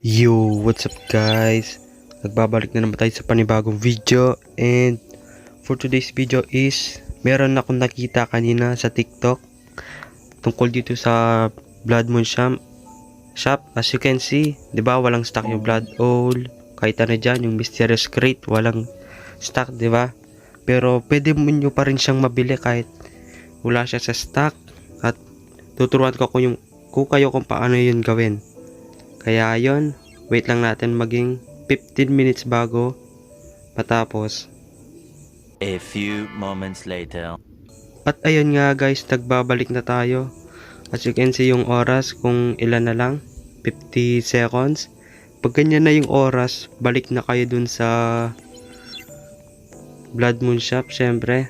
Yo, what's up guys? Nagbabalik na naman tayo sa panibagong video, and for today's video is meron akong nakita kanina sa TikTok tungkol dito sa Blood Moon Shop. As you can see, 'di ba, walang stock yung Blood Owl. Kahit ano diyan, yung Mysterious Crate, walang stock, 'di ba? Pero pwede mo nyo pa rin siyang mabili kahit wala siya sa stock, at tuturuan ko kayo kung paano yun gawin. Kaya yon, wait lang natin maging 15 minutes bago matapos. A few moments later. At ayun nga guys, nagbabalik na tayo. As you can see yung oras kung ilan na lang, 50 seconds. Pag ganyan na yung oras, balik na kayo dun sa Blood Moon Shop, syempre.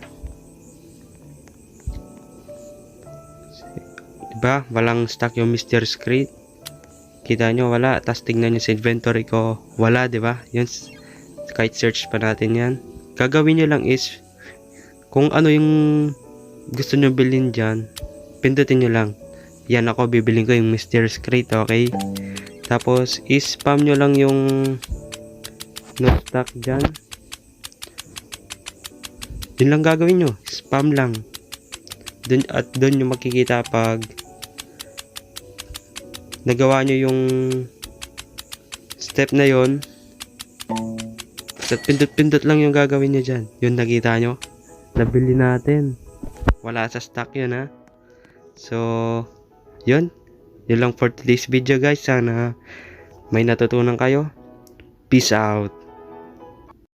Diba? Walang stock yung Mysterious Crate. Kita nyo, wala. Tapos tingnan nyo sa inventory ko, wala, diba? Yun, kahit search pa natin yan. Gagawin nyo lang is, kung ano yung gusto nyo bilhin dyan, pindutin nyo lang. Yan, ako bibilin ko yung Mysterious Crate, okay? Tapos, spam nyo lang yung no stock dyan. Yun lang gagawin nyo, spam lang. At dun nyo makikita pag nagawa nyo yung step na yon. At pindot-pindot lang yung gagawin nyo dyan. Yun, nakita nyo, nabili natin, wala sa stock yun, ha. So yun lang for today's video guys. Sana may natutunan kayo. Peace out.